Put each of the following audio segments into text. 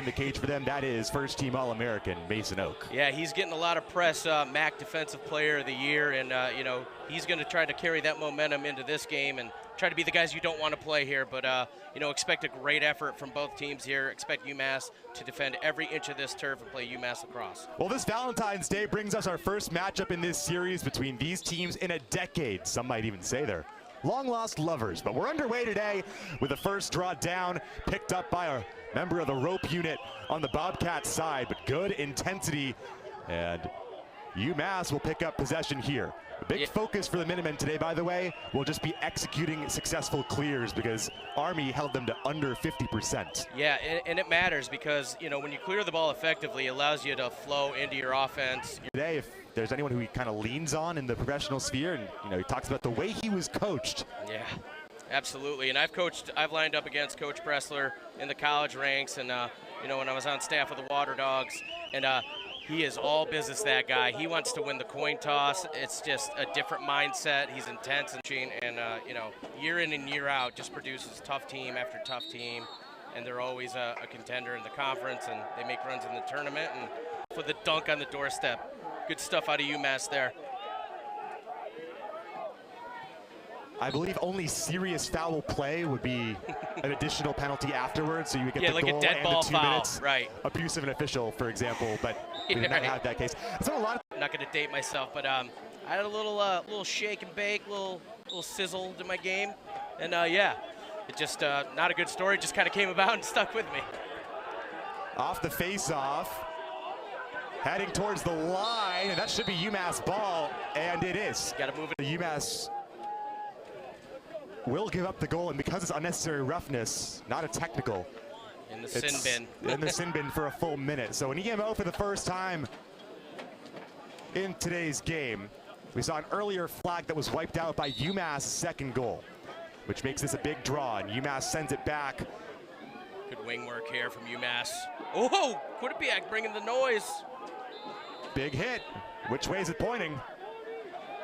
the cage for them. That is first-team All-American Mason Oak. Yeah, he's getting a lot of press, MAC Defensive Player of the Year, and you know, he's going to try to carry that momentum into this game and try to be the guys you don't want to play here. But you know, expect a great effort from both teams here. Expect UMass to defend every inch of this turf and play UMass lacrosse. Well, this Valentine's Day brings us our first matchup in this series between these teams in a decade. Some might even say they're long-lost lovers, but we're underway today with the first draw down, picked up by a member of the rope unit on the Bobcats side, but good intensity, and UMass will pick up possession here. A big focus for the Minutemen today, by the way, will just be executing successful clears because Army held them to under 50%. Yeah, and it matters because, you know, when you clear the ball effectively, it allows you to flow into your offense. Today, if there's anyone who he kind of leans on in the professional sphere, and, you know, he talks about the way he was coached. Yeah, absolutely. And I've lined up against Coach Pressler in the college ranks, and, you know, when I was on staff with the Water Dogs, and he is all business, that guy. He wants to win the coin toss. It's just a different mindset. He's intense and you know, year in and year out just produces tough team after tough team, and they're always a contender in the conference, and they make runs in the tournament. And for the dunk on the doorstep, good stuff out of UMass there. I believe only serious foul play would be an additional penalty afterwards, so you would get the like goal a dead and ball the 2 foul, minutes. right? Abuse of an official, for example, but we did not have that case. So a lot of I'm not going to date myself, but I had a little shake and bake, little sizzle to my game, and yeah, it just not a good story. Just kind of came about and stuck with me. Off the face-off, heading towards the line, and that should be UMass ball, and it is. Got to move it. The UMass will give up the goal, and because it's unnecessary roughness, not a technical. In the sin bin. In the sin bin for a full minute. So an EMO for the first time in today's game. We saw an earlier flag that was wiped out by UMass' second goal, which makes this a big draw, and UMass sends it back. Good wing work here from UMass. Oh, Quinnipiac bringing the noise. Big hit. Which way is it pointing?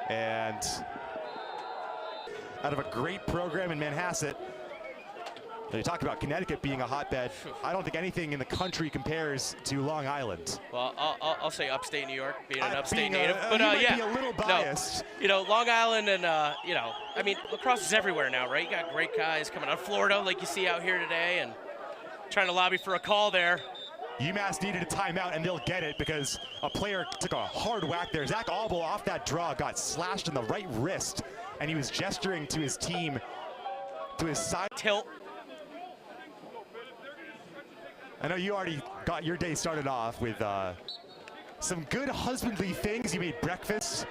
And out of a great program in Manhasset. You talk about Connecticut being a hotbed. I don't think anything in the country compares to Long Island. Well, I'll say upstate New York, being an upstate native. But yeah, be a little biased. No, you know, Long Island and, you know, I mean, lacrosse is everywhere now, right? You got great guys coming out of Florida, like you see out here today, and trying to lobby for a call there. UMass needed a timeout, and they'll get it because a player took a hard whack there. Zach Albel off that draw got slashed in the right wrist, and he was gesturing to his team, to his side. Tilt. I know you already got your day started off with some good husbandly things. You made breakfast,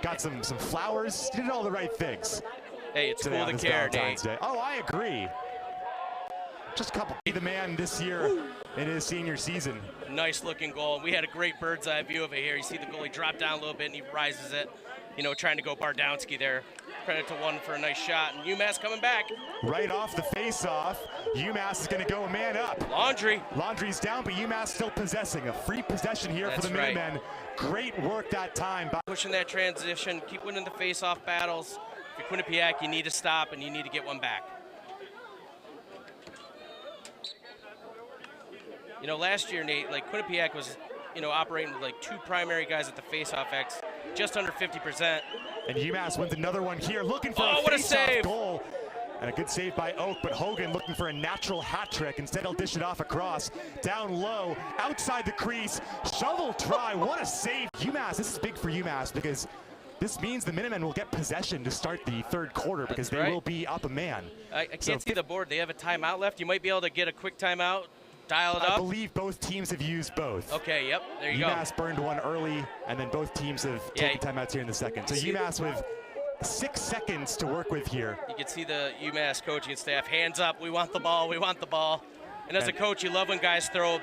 got some flowers, you did all the right things. Hey, it's cool to care, Nate. Oh, I agree. Just a couple. Be the man this year in his senior season. Nice looking goal. We had a great bird's eye view of it here. You see the goalie drop down a little bit and he rises it, you know, trying to go Bardowski there. Credit to one for a nice shot, and UMass coming back. Right off the face-off, UMass is going to go a man up. Laundry's down, but UMass still possessing. A free possession here for the Minutemen. Great work that time. Pushing that transition, keep winning the face-off battles. If you're Quinnipiac, you need to stop and you need to get one back. You know, last year, Nate, like Quinnipiac was, you know, operating with like 2 primary guys at the face-off X, just under 50%. And UMass wins another one here, looking for a face-off goal. And a good save by Oak, but Hogan looking for a natural hat trick. Instead, he'll dish it off across, down low, outside the crease, shovel try. What a save. UMass, this is big for UMass because this means the Minutemen will get possession to start the third quarter because they will be up a man. I can't see the board. They have a timeout left. You might be able to get a quick timeout. Dial it up. I believe both teams have used both. Okay, yep, there you go. UMass burned one early, and then both teams have taken timeouts here in the second. So UMass with 6 seconds to work with here. You can see the UMass coaching staff, hands up, we want the ball, we want the ball. And as a coach, you love when guys throw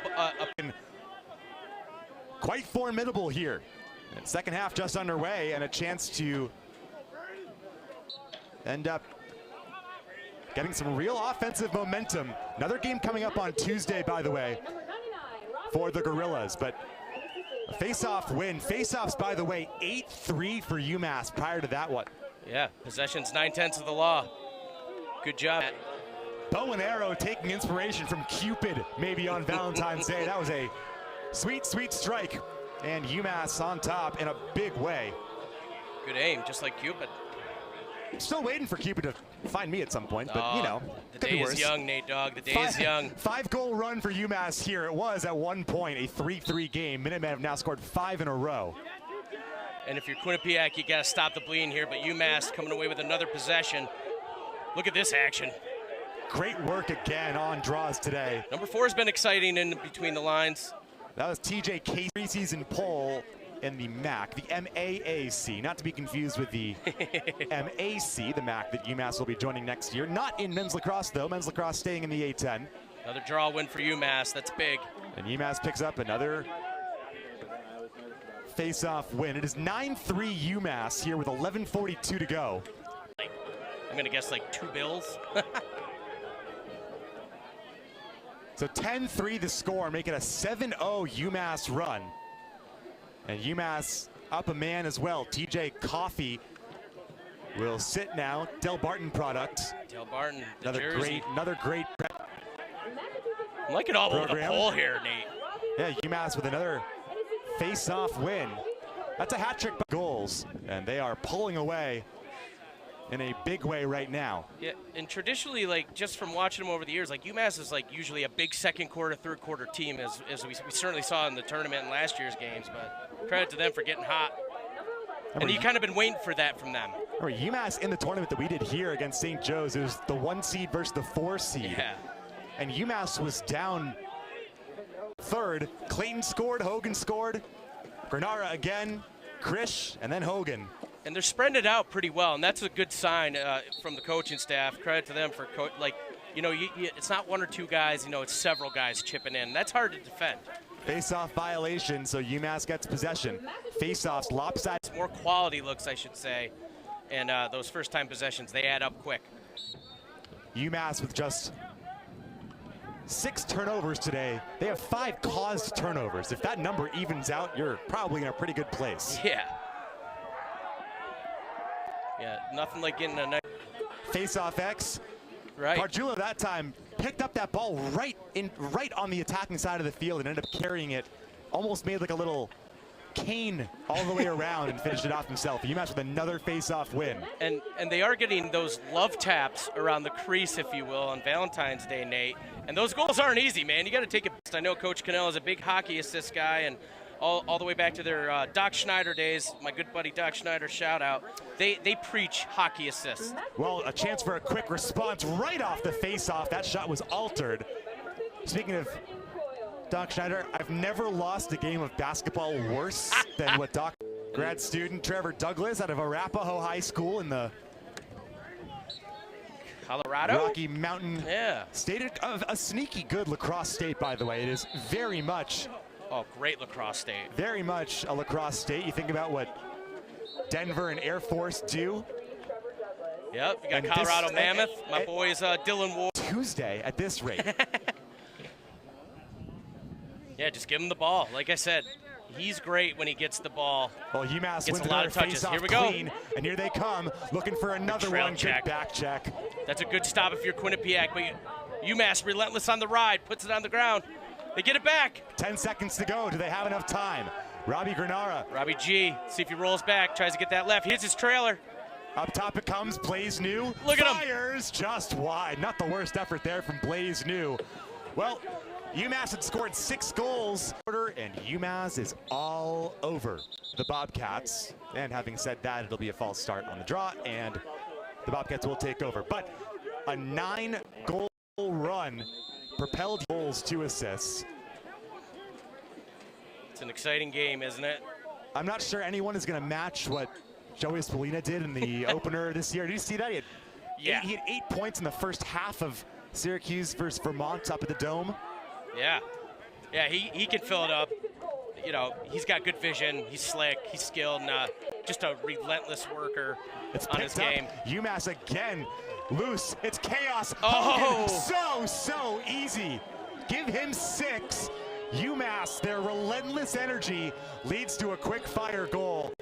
quite formidable here. And second half just underway, and a chance to end up getting some real offensive momentum. Another game coming up on Tuesday, by the way, for the Gorillas. But a face-off win. Face-offs, by the way, 8-3 for UMass prior to that one. Yeah, possession's 9/10 of the law. Good job. bow and arrow taking inspiration from Cupid maybe on Valentine's Day. That was a sweet, sweet strike. And UMass on top in a big way. Good aim, just like Cupid. Still waiting for Cupid to find me at some point, but you know, the could day be worse. is young, Nate Dogg. The day is young. 5-goal run for UMass here. It was at one point a 3-3 game. Minutemen have now scored 5 in a row. And if you're Quinnipiac, you got to stop the bleeding here. But UMass coming away with another possession. Look at this action. Great work again on draws today. Number 4 has been exciting in between the lines. That was TJ Case preseason poll in the MAC, the MAAC, not to be confused with the MAC, the MAC that UMass will be joining next year. Not in men's lacrosse, though. Men's lacrosse staying in the A10. Another draw win for UMass. That's big. And UMass picks up another face-off win. It is 9-3 UMass here with 11:42 to go. I'm going to guess like 2 bills. So 10-3 the score, making a 7-0 UMass run. And UMass up a man as well. TJ Coffey will sit now. Del Barton product. Del Barton, the Another jersey. great I'm liking all over the program. pole here, Nate. Yeah, UMass with another face-off win. That's a hat trick by goals, and they are pulling away in a big way right now. Yeah, and traditionally, like, just from watching them over the years, like, UMass is, like, usually a big second quarter, third quarter team, as we certainly saw in the tournament in last year's games, but credit to them for getting hot. And you kind of been waiting for that from them. Remember, UMass in the tournament that we did here against St. Joe's, it was the 1 seed versus the 4 seed. Yeah. And UMass was down third. Clayton scored, Hogan scored, Granara again, Krish, and then Hogan. And they're spreading it out pretty well, and that's a good sign from the coaching staff. Credit to them for, it's not 1 or 2 guys, it's several guys chipping in. That's hard to defend. Face-off violation, so UMass gets possession. Face-offs, lopsided. It's more quality looks, I should say, and those first-time possessions, they add up quick. UMass with just 6 turnovers today. They have 5 caused turnovers. If that number evens out, you're probably in a pretty good place. Yeah, nothing like getting a nice Face-off X. right. Parjula that time picked up that ball right on the attacking side of the field and ended up carrying it. Almost made like a little cane all the way around and finished it off himself. UMass with another face-off win. And they are getting those love taps around the crease, if you will, on Valentine's Day, Nate. And those goals aren't easy, man. You got to take it. I know Coach Cannell is a big hockey assist guy, and all the way back to their Doc Schneider days, my good buddy Doc Schneider, shout out. They preach hockey assist. Well, a chance for a quick response right off the face-off. That shot was altered. Speaking of Doc Schneider, I've never lost a game of basketball worse than what grad student Trevor Douglas out of Arapahoe High School in the Colorado? Rocky Mountain State. A sneaky good lacrosse state, by the way. It is very much. Oh, great lacrosse state. Very much a lacrosse state. You think about what Denver and Air Force do. Yep, you got and Colorado Mammoth. My boy's Dylan Ward. Tuesday at this rate. Yeah, just give him the ball. Like I said, he's great when he gets the ball. Well, UMass wins a lot of touches. Here we go. Clean, and here they come, looking for another one. Check. Good back check. That's a good stop if you're Quinnipiac, but UMass relentless on the ride, puts it on the ground. They get it back. 10 seconds to go. Do they have enough time? Robbie Granara. Robbie G. See if he rolls back. Tries to get that left. Hits his trailer. Up top it comes. Blaze New. Look at him. Fires just wide. Not the worst effort there from Blaze New. Well, UMass had scored 6 goals. And UMass is all over the Bobcats. And having said that, it'll be a false start on the draw. And the Bobcats will take over. But a 9-goal run. Propelled goals, 2 assists. It's an exciting game, isn't it? I'm not sure anyone is going to match what Joey Spolina did in the opener this year. Did you see that? He had 8 points in the first half of Syracuse versus Vermont up at the Dome. Yeah. Yeah, he can fill it up. He's got good vision. He's slick. He's skilled. And just a relentless worker on his game. UMass again. Loose. It's chaos. Oh! So easy. Give him 6. UMass, their relentless energy leads to a quick fire goal.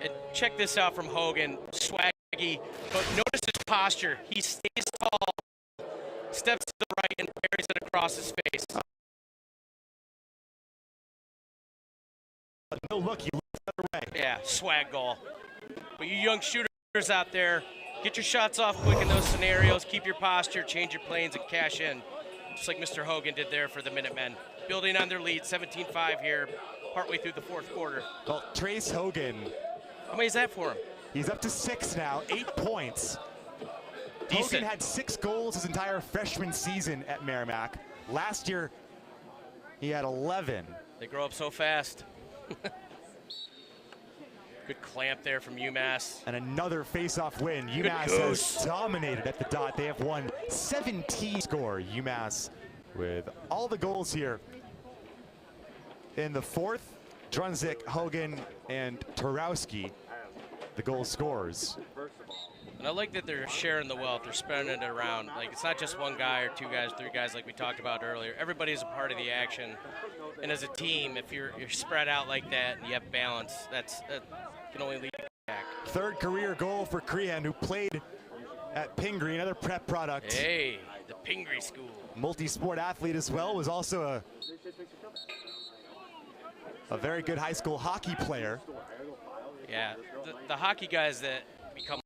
And check this out from Hogan. Swaggy. But notice his posture. He stays tall. steps to the right and buries it across his face. No look, he looks the other way. Yeah, swag goal. But you young shooters out there, get your shots off quick in those scenarios, keep your posture, change your planes, and cash in. Just like Mr. Hogan did there for the Minutemen. Building on their lead, 17-5 here, partway through the fourth quarter. Well, Trace Hogan. How many is that for him? He's up to 6 now, 8 points. Decent. Hogan had 6 goals his entire freshman season at Merrimack. Last year, he had 11. They grow up so fast. Good clamp there from UMass. And another face-off win. UMass has dominated at the dot. They have won 17 score. UMass with all the goals here. In the fourth, Drunzik, Hogan, and Tarowski, the goal scorers. And I like that they're sharing the wealth. They're spreading it around. Like, it's not just one guy or 2 guys, 3 guys like we talked about earlier. Everybody's a part of the action. And as a team, if you're spread out like that and you have balance, that can only lead you back. Third career goal for Crehan, who played at Pingree, another prep product. Hey, the Pingree School. Multi-sport athlete as well, was also a very good high school hockey player. Yeah, the hockey guys that become